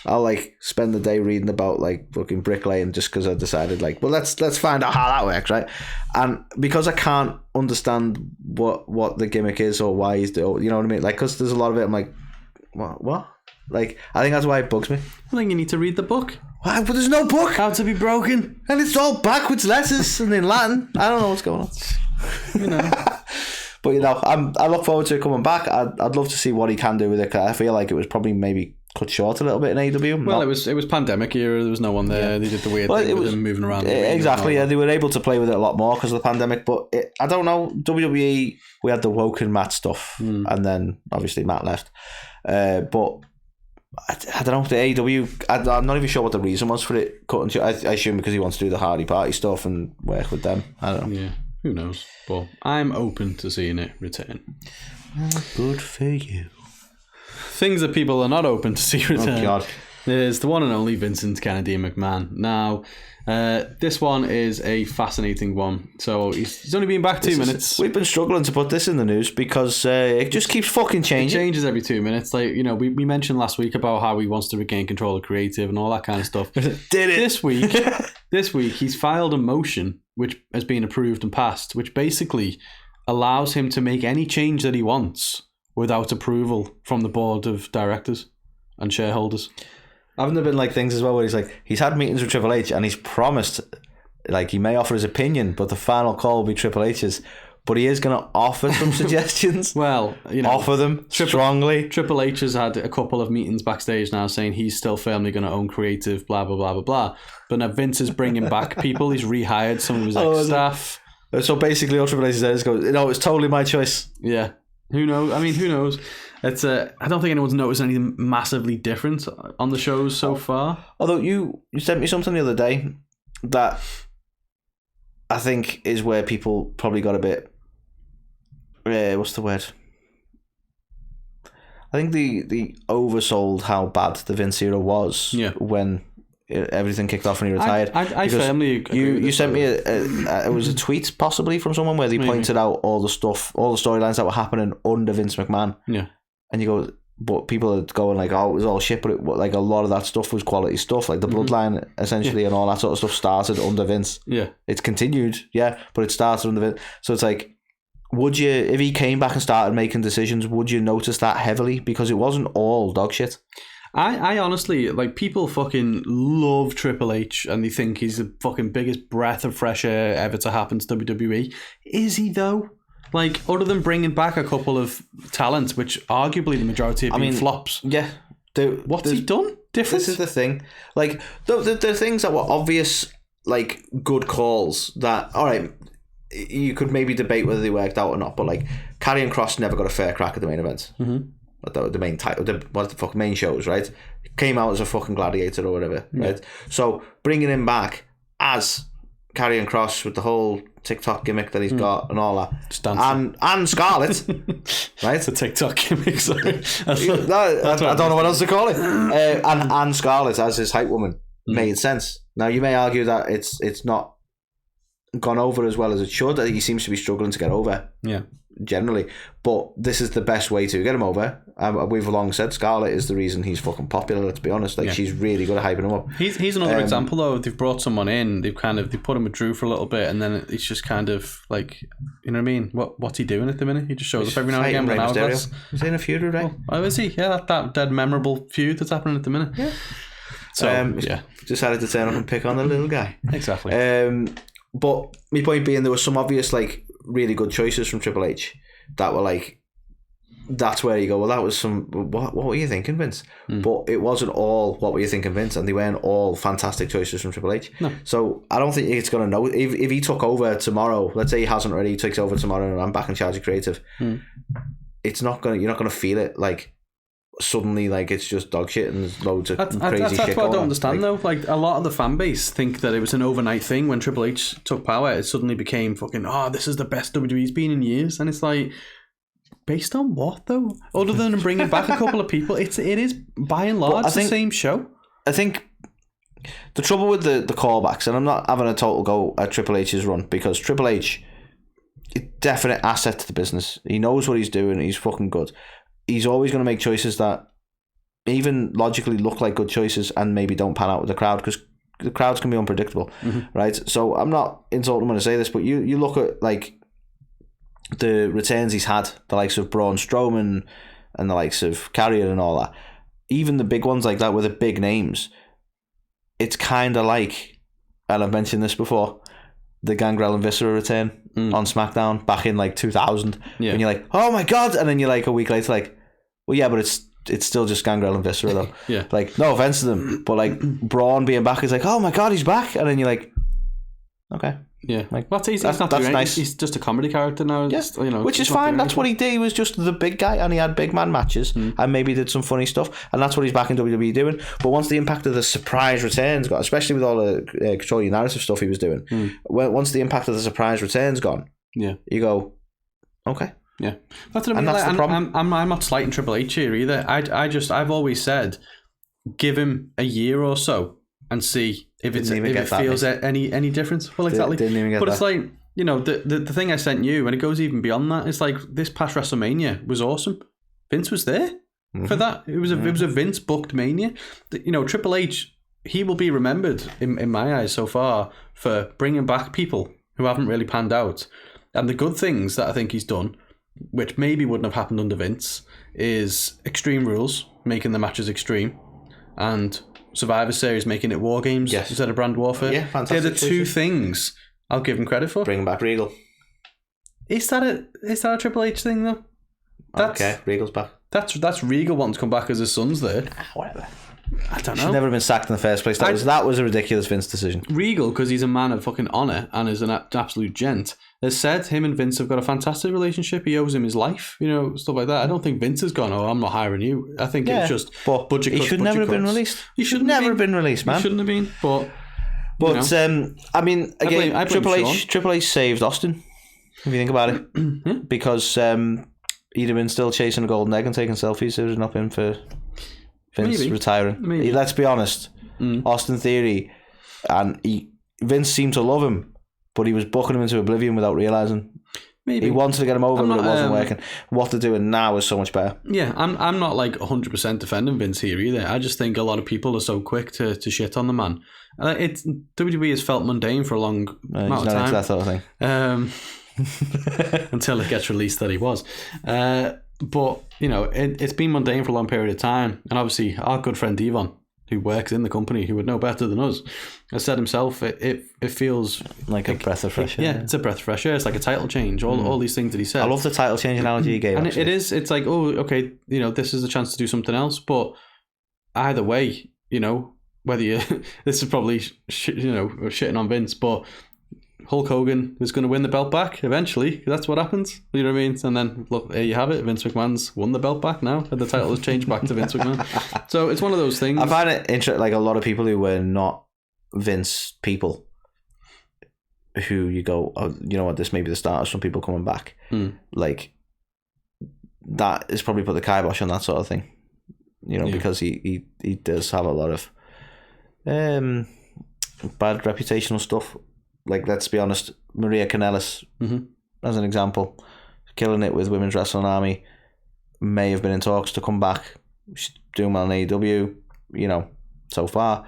I'll like spend the day reading about like fucking bricklaying just because I decided like, well, let's find out how that works, right? And because I can't understand what the gimmick is or why he's doing, you know what I mean? Like, because there's a lot of it, I'm like, what? Like, I think that's why it bugs me. I think you need to read the book. Why? But there's no book. How to be broken, and it's all backwards letters and in Latin. I don't know what's going on. You know. But I look forward to it coming back. I'd love to see what he can do with it. I feel like it was probably maybe cut short a little bit in AEW. Well, it was pandemic era. There was no one there. Yeah. They did the weird thing with them moving around. Exactly. Yeah, they were able to play with it a lot more because of the pandemic. But I don't know. WWE, we had the Woken Matt stuff, and then obviously Matt left. But I don't know. The AEW, I'm not even sure what the reason was for it cutting. I assume because he wants to do the Hardy Party stuff and work with them. I don't know. Yeah. Who knows? But I'm open to seeing it return. Good for you. Things that people are not open to see return. Oh, God. There's the one and only Vincent Kennedy McMahon. Now, this one is a fascinating one. So he's only been back 2 minutes. We've been struggling to put this in the news because it just keeps fucking changing. It changes every 2 minutes. Like, you know, we mentioned last week about how he wants to regain control of creative and all that kind of stuff. Did it This week he's filed a motion which has been approved and passed, which basically allows him to make any change that he wants without approval from the board of directors and shareholders. Haven't there been like things as well where he's had meetings with Triple H and he's promised, like, he may offer his opinion, but the final call will be Triple H's. But he is going to offer some suggestions. Well, offer them strongly. Triple H has had a couple of meetings backstage now saying he's still firmly going to own creative, blah, blah, blah, blah, blah. But now Vince is bringing back people. He's rehired some of his ex-staff. So basically all Triple H says is, it's totally my choice. Yeah. Who knows? I mean, who knows? It's I don't think anyone's noticed anything massively different on the shows so far. Although you sent me something the other day that I think is where people probably got a bit... what's the word? I think the oversold how bad the Vince era was when everything kicked off and he retired. I firmly agree. You sent me it was a tweet possibly from someone where they pointed out all the storylines that were happening under Vince McMahon. Yeah, and you go, but people are going like, oh, it was all shit, but like a lot of that stuff was quality stuff, like the bloodline essentially and all that sort of stuff started under Vince. Yeah, it's continued, but it started under Vince. So it's like, would you, if he came back and started making decisions, would you notice that heavily? Because it wasn't all dog shit. I honestly, like, people fucking love Triple H and they think he's the fucking biggest breath of fresh air ever to happen to WWE. Is he, though? Like, other than bringing back a couple of talents, which arguably the majority have been flops. Yeah. What's he done different? This is the thing. Like, the things that were obvious, like, good calls that, all right, you could maybe debate whether they worked out or not, but, like, Karrion Kross never got a fair crack at the main event. Mm-hmm. The main title, main shows, right? Came out as a fucking gladiator or whatever, right? So, bringing him back as Karrion Kross with the whole TikTok gimmick that he's got and all that, and Scarlett, right? It's a TikTok gimmick, sorry. I don't know what else to call it. And Scarlett as his hype woman made sense. Now you may argue that it's not gone over as well as it should. He seems to be struggling to get over. Yeah. Generally, but this is the best way to get him over. We've long said Scarlett is the reason he's fucking popular. Let's be honest, she's really good at hyping him up. He's another example though. They've brought someone in. They put him with Drew for a little bit, and then it's just kind of like, you know what I mean? What's he doing at the minute? He just shows up every now and again. Is he in a feud with Ray? Oh, is he? Yeah, that dead memorable feud that's happening at the minute. Yeah. So decided to turn up and pick on the little guy. Exactly. But my point being, there was some obvious like really good choices from Triple H that were like, that's where you go, well, that was some, what were you thinking, Vince? But it wasn't all what were you thinking, Vince, and they weren't all fantastic choices from Triple H. No. So I don't think it's going to know if he took over tomorrow. Let's say he hasn't already, he takes over tomorrow and I'm back in charge of creative. It's not going to, you're not going to feel it like suddenly like it's just dog shit and there's loads of crazy shit that's what going I don't on. understand though. Like, a lot of the fan base think that it was an overnight thing. When Triple H took power, it suddenly became fucking, this is the best WWE's been in years. And it's like, based on what though? Other than bringing back a couple of people, it is by and large the same show. I think the trouble with the callbacks, and I'm not having a total go at Triple H's run, because Triple H, definite asset to the business. He knows what he's doing. He's fucking good. He's always going to make choices that even logically look like good choices and maybe don't pan out with the crowd, because the crowds can be unpredictable, right? So I'm not insulting when I say this, but you look at like the returns he's had, the likes of Braun Strowman and the likes of Carrier and all that, even the big ones like that with the big names, it's kind of like, and I've mentioned this before, the Gangrel and Viscera return on SmackDown back in like 2000, and you're like, oh my god, and then you're like a week later like, well yeah, but it's still just Gangrel and Viscera though. Yeah, like, no offense to them, but like Braun being back is like, oh my god, he's back, and then you're like, okay. Yeah, like, that's easy. That's nice. He's just a comedy character now. Yes, which is fine. That's what he did. He was just the big guy, and he had big man matches, and maybe did some funny stuff, and that's what he's back in WWE doing. But once the impact of the surprise returns got, especially with all the control your narrative stuff he was doing, once the impact of the surprise returns gone, you go, okay. Yeah, that's what I mean. And that's the problem. I'm not slighting Triple H here either. I've always said, give him a year or so and see if it feels any difference. Well, exactly. Didn't even get but that. It's like, the thing I sent you, and it goes even beyond that. It's like, this past WrestleMania was awesome. Vince was there for that. It was a Vince booked Mania. Triple H, he will be remembered in my eyes so far for bringing back people who haven't really panned out, and the good things that I think he's done. which maybe wouldn't have happened under Vince, is Extreme Rules, making the matches extreme, and Survivor Series making it War Games instead of Brand Warfare. Yeah, fantastic. They're the two things I'll give him credit for. Bringing back Regal. Is that a Triple H thing though? Okay, Regal's back. That's Regal wanting to come back as his son's there. Whatever. I don't know. Should never have been sacked in the first place. That was a ridiculous Vince decision. Regal, because he's a man of fucking honour and is an absolute gent, has said him and Vince have got a fantastic relationship. He owes him his life, stuff like that. I don't think Vince has gone, I'm not hiring you. I think it's just budget cuts. He should never have been released. He should never have been released, man. He shouldn't have been, but I mean, again, I blame Triple H saved Austin, if you think about it. Because he'd have been still chasing a golden egg and taking selfies if it had not been for Vince retiring. Maybe. Let's be honest. Austin Theory, and Vince seemed to love him, but he was booking him into oblivion without realising. Maybe. He wanted to get him over, but it wasn't working. What they're doing now is so much better. Yeah, I'm not like 100% defending Vince here either. I just think a lot of people are so quick to shit on the man. WWE has felt mundane for a long amount of time. That sort of thing. Until it gets released that he was. But, it's been mundane for a long period of time. And obviously, our good friend Devon, who works in the company, who would know better than us, has said himself, it feels like a breath of fresh air. Yeah, it's a breath of fresh air. It's like a title change. All these things that he said. I love the title change analogy he gave. And it's like, okay, this is a chance to do something else. But either way, whether you, this is probably, shitting on Vince, but Hulk Hogan is going to win the belt back eventually. That's what happens. You know what I mean? And then, look, there you have it. Vince McMahon's won the belt back now, and the title has changed back to Vince McMahon. So it's one of those things. I find it interesting, like a lot of people who were not Vince people, who you go, you know what, this may be the start of some people coming back. Like, that is probably put the kibosh on that sort of thing. Because he does have a lot of bad reputational stuff. Like, let's be honest, Maria Kanellis, as an example, killing it with Women's Wrestling Army, may have been in talks to come back. She's doing well in AEW, so far.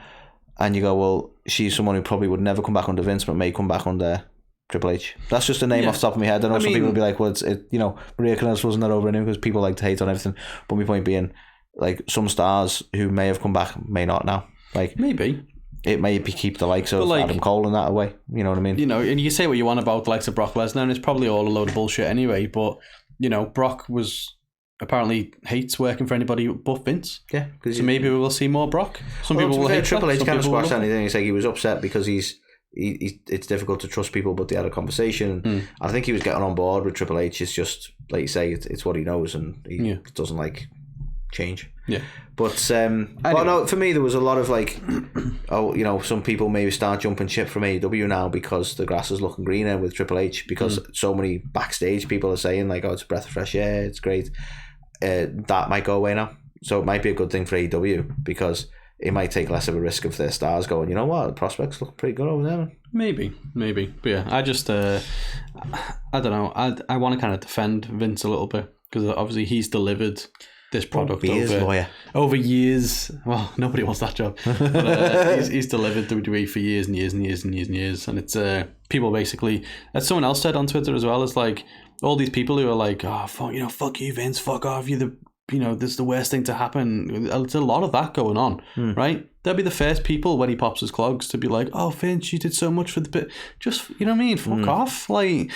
And you go, well, she's someone who probably would never come back under Vince, but may come back under Triple H. That's just a name off the top of my head. I know some people will be like, well, Maria Kanellis wasn't that over anyway because people like to hate on everything. But my point being, like, some stars who may have come back may not now. Like, maybe. It may keep the likes of Adam Cole and that away. You know what I mean? And you say what you want about the likes of Brock Lesnar, and it's probably all a load of bullshit anyway, but, Brock apparently hates working for anybody but Vince. Yeah. So maybe we will see more Brock. Some people will hate Triple H kind of squashed anything. He's like, he was upset because it's difficult to trust people, but they had a conversation. I think he was getting on board with Triple H. It's just, like you say, it's what he knows, and he doesn't like change. Yeah. But anyway. No, for me there was a lot of like, some people maybe start jumping ship from AEW now because the grass is looking greener with Triple H, because so many backstage people are saying like, it's a breath of fresh air, it's great. That might go away now, so it might be a good thing for AEW, because it might take less of a risk of their stars going, you know what, the prospects look pretty good over there, man. Maybe. But yeah, I just I don't know, I want to kind of defend Vince a little bit, because obviously he's delivered this product over years. Well, nobody wants that job, but he's delivered WWE for years and years and years and years and years, and it's people basically, as someone else said on Twitter as well, it's like all these people who are like, fuck you Vince, fuck off, this is the worst thing to happen. There's a lot of that going on, right? They'll be the first people when he pops his clogs to be like, oh, Vince, you did so much for the bit. Just, you know what I mean? Fuck off. Like,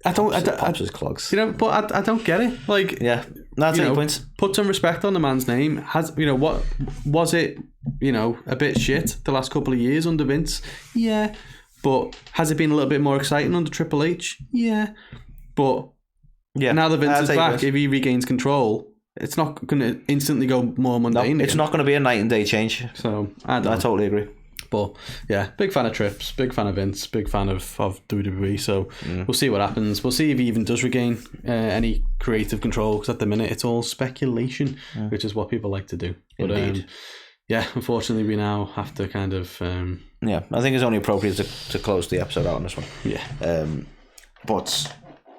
I pops his clogs. But I don't get it. Like, yeah, that's the point. Put some respect on the man's name. What was it? A bit shit the last couple of years under Vince. Yeah, but has it been a little bit more exciting under Triple H? Yeah, but now that Vince is back, if he regains control, it's not going to instantly go more mundane. No, it's not going to be a night and day change. So I totally agree. But yeah, big fan of Trips, big fan of Vince, big fan of WWE. So we'll see what happens. We'll see if he even does regain any creative control, because at the minute it's all speculation, which is what people like to do. But unfortunately we now have to kind of... I think it's only appropriate to close the episode out on this one. Yeah. But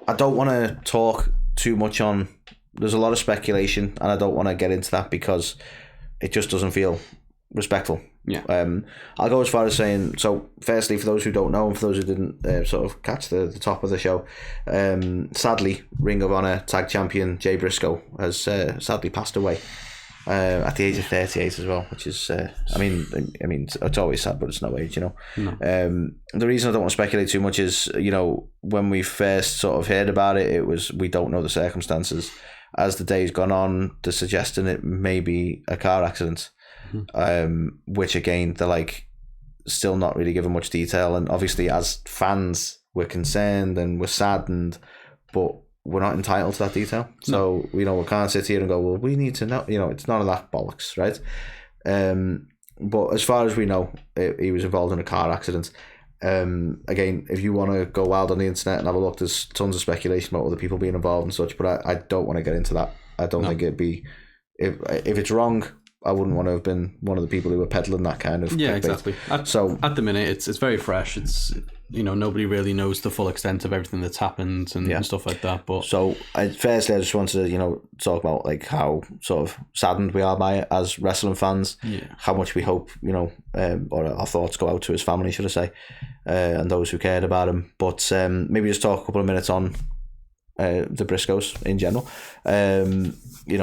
I don't want to talk too much on... There's a lot of speculation, and I don't want to get into that because it just doesn't feel respectful Yeah. I'll go as far as saying, so firstly, for those who don't know and for those who didn't sort of catch the top of the show, sadly, Ring of Honor Tag Champion Jay Briscoe has sadly passed away at the age of 38 as well, which is, I mean, it's always sad, but it's no age, No. The reason I don't want to speculate too much is, when we first sort of heard about it, it was, we don't know the circumstances. As the day's gone on, they're suggesting it may be a car accident. Which again, they're like still not really giving much detail, and obviously as fans we're concerned and we're saddened, but we're not entitled to that detail. So we can't sit here and go, well, we need to know. It's none of that bollocks, right? But as far as we know, he was involved in a car accident. Again, if you want to go wild on the internet and have a look, there's tons of speculation about other people being involved and such, but I don't want to get into that. I don't think it'd be, if it's wrong, I wouldn't want to have been one of the people who were peddling that kind of clickbait. Exactly. At the minute, it's very fresh. It's nobody really knows the full extent of everything that's happened and stuff like that. But firstly, I just wanted to talk about like how sort of saddened we are by it as wrestling fans. How much we hope or our thoughts go out to his family, should I say, and those who cared about him. But maybe just talk a couple of minutes on the Briscoes in general.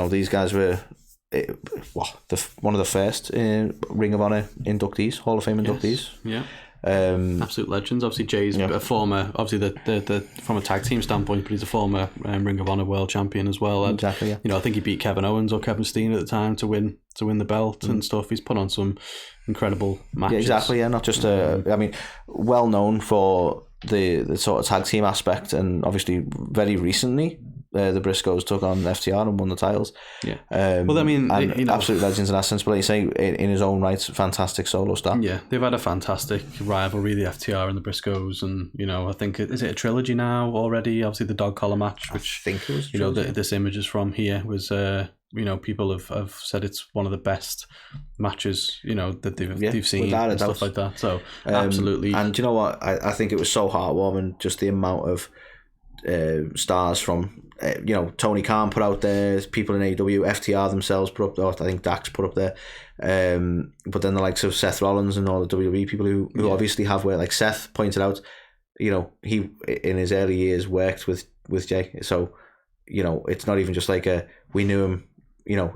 These guys were. One of the first Ring of Honor inductees, Hall of Fame inductees. Yes. Yeah. Absolute legends. Obviously, Jay's a former, obviously the from a tag team standpoint, but he's a former Ring of Honor world champion as well. And, exactly. Yeah. I think he beat Kevin Owens or Kevin Steen at the time to win the belt and stuff. He's put on some incredible matches. Yeah, exactly. Yeah, not just well known for the sort of tag team aspect, and obviously very recently. The Briscoes took on FTR and won the titles. Yeah. Absolute legends in that sense, but like you say, in his own right, fantastic solo star. Yeah, they've had a fantastic rivalry, the FTR and the Briscoes, and I think is it a trilogy now already? Obviously, the dog collar match, which I think it was. This image is from here was. People have said it's one of the best matches, that they've seen and stuff like that. So absolutely. And you know what? I think it was so heartwarming, just the amount of stars from Tony Khan put out there, people in AEW, FTR themselves put up there, I think Dax put up there, but then the likes of Seth Rollins and all the WWE people who obviously have, where like Seth pointed out, he in his early years worked with Jay, so it's not even just like we knew him,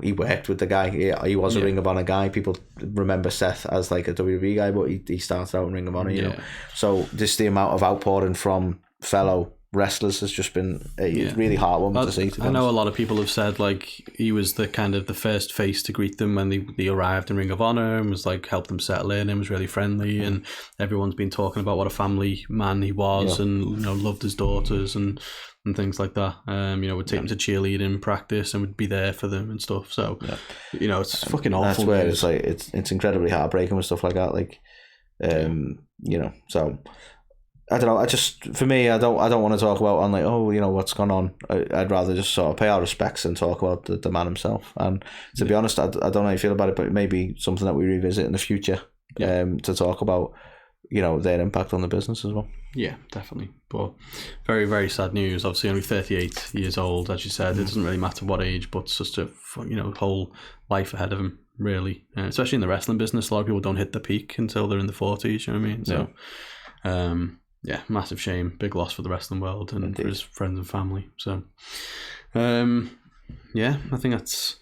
he worked with the guy, he was a Ring of Honor guy. People remember Seth as like a WWE guy, but he started out in Ring of Honor, so just the amount of outpouring from fellow wrestlers has just been really heartwarming to see. I know a lot of people have said like he was the kind of the first face to greet them when they arrived in Ring of Honor, and was like helped them settle in and was really friendly, and everyone's been talking about what a family man he was, and loved his daughters and things like that. Would take them to cheerleading practice and would be there for them and stuff. So it's fucking awful. That's where it's like it's incredibly heartbreaking with stuff like that. Like so. I don't know. For me, I don't want to talk about on like, what's gone on. I'd rather just sort of pay our respects and talk about the man himself. And to be honest, I don't know how you feel about it, but it may be something that we revisit in the future. To talk about, their impact on the business as well. Yeah, definitely. But very, very sad news. Obviously, only 38 years old, as you said. It doesn't really matter what age, but it's just a whole life ahead of him, really. Especially in the wrestling business, a lot of people don't hit the peak until they're in the 40s. You know what I mean? So. Yeah, massive shame, big loss for the wrestling world and Indeed. For his friends and family. So, I think that's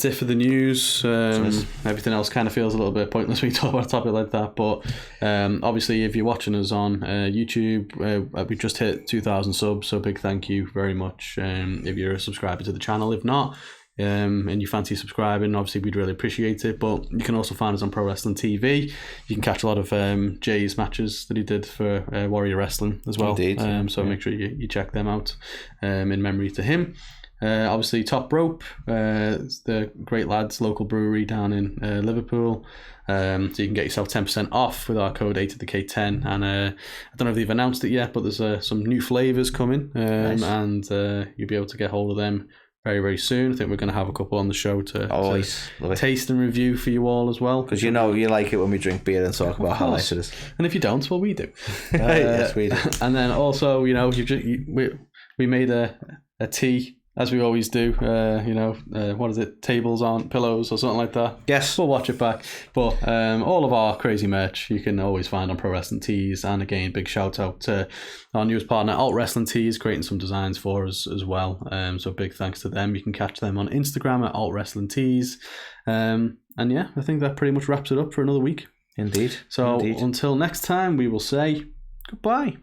it for the news. Everything else kind of feels a little bit pointless when we talk about a topic like that. But obviously, if you're watching us on YouTube, we just hit 2,000 subs, so big thank you very much. If you're a subscriber to the channel, if not. And you fancy subscribing, obviously we'd really appreciate it. But you can also find us on Pro Wrestling TV. You can catch a lot of Jay's matches that he did for Warrior Wrestling as well. Indeed. Make sure you check them out in memory to him. Obviously Top Rope, the great lads local brewery down in Liverpool. So you can get yourself 10% off with our code 8 and I don't know if they've announced it yet, but there's some new flavours coming, nice. And you'll be able to get hold of them very, very soon. I think we're going to have a couple on the show to taste and review for you all as well. Because you like it when we drink beer and talk about how nice it is. And if you don't, well, we do. Yes, we do. And then also, we made a tea as we always do, what is it? Tables aren't pillows or something like that. Yes. We'll watch it back. But all of our crazy merch you can always find on Pro Wrestling Tees. And again, big shout out to our newest partner, Alt Wrestling Tees, creating some designs for us as well. So big thanks to them. You can catch them on Instagram at Alt Wrestling Tees. And yeah, I think that pretty much wraps it up for another week. Indeed. So until next time, we will say goodbye.